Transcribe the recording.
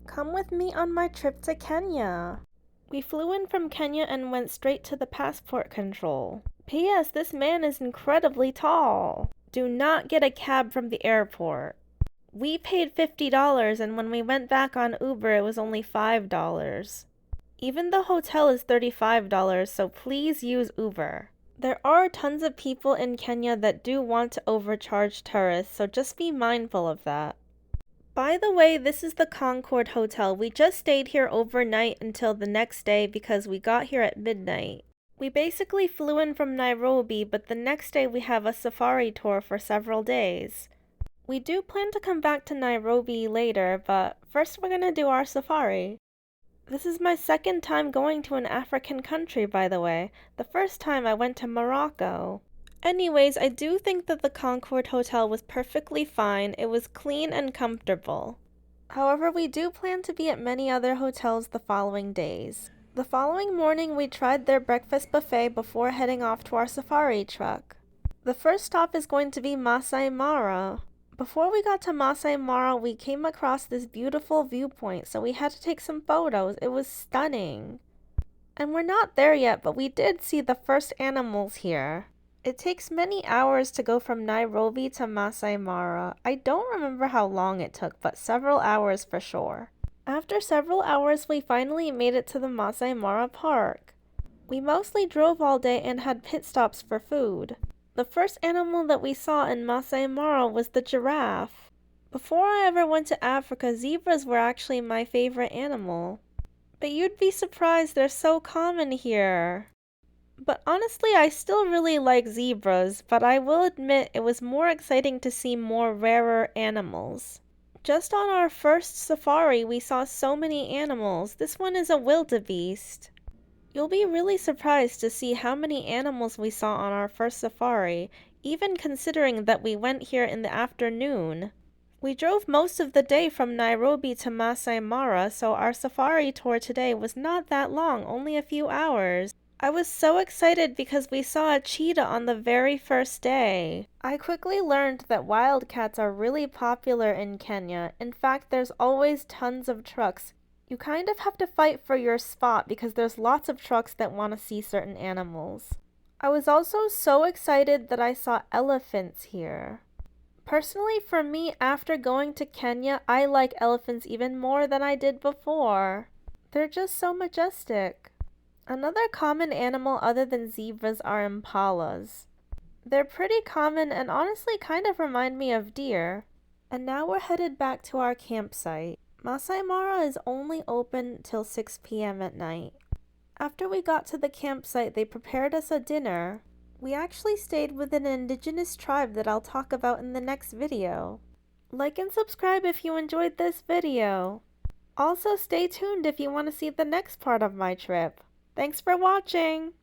Come with me on my trip to Kenya. We flew in from Kenya and went straight to the passport control. P.S. This man is incredibly tall. Do not get a cab from the airport. We paid $50 and when we went back on Uber it was only $5. Even the hotel is $35, so please use Uber. There are tons of people in Kenya that do want to overcharge tourists, so just be mindful of that. By the way, this is the Concord Hotel. We just stayed here overnight until the next day because we got here at midnight. We basically flew in from Nairobi, but the next day we have a safari tour for several days. We do plan to come back to Nairobi later, but first we're gonna do our safari. This is my second time going to an African country, by the way. The first time I went to Morocco. Anyways, I do think that the Concord Hotel was perfectly fine. It was clean and comfortable. However, we do plan to be at many other hotels the following days. The following morning, we tried their breakfast buffet before heading off to our safari truck. The first stop is going to be Maasai Mara. Before we got to Maasai Mara, we came across this beautiful viewpoint, so we had to take some photos. It was stunning. And we're not there yet, but we did see the first animals here. It takes many hours to go from Nairobi to Maasai Mara. I don't remember how long it took, but several hours for sure. After several hours, we finally made it to the Maasai Mara Park. We mostly drove all day and had pit stops for food. The first animal that we saw in Maasai Mara was the giraffe. Before I ever went to Africa, zebras were actually my favorite animal. But you'd be surprised they're so common here. But honestly, I still really like zebras, but I will admit it was more exciting to see more rarer animals. Just on our first safari, we saw so many animals. This one is a wildebeest. You'll be really surprised to see how many animals we saw on our first safari, even considering that we went here in the afternoon. We drove most of the day from Nairobi to Maasai Mara, so our safari tour today was not that long, only a few hours. I was so excited because we saw a cheetah on the very first day. I quickly learned that wildcats are really popular in Kenya. In fact, there's always tons of trucks. You kind of have to fight for your spot because there's lots of trucks that want to see certain animals. I was also so excited that I saw elephants here. Personally, for me, after going to Kenya, I like elephants even more than I did before. They're just so majestic. Another common animal other than zebras are impalas. They're pretty common and honestly kind of remind me of deer. And now we're headed back to our campsite. Maasai Mara is only open till 6 p.m. at night. After we got to the campsite, they prepared us a dinner. We actually stayed with an indigenous tribe that I'll talk about in the next video. Like and subscribe if you enjoyed this video. Also, stay tuned if you want to see the next part of my trip. Thanks for watching!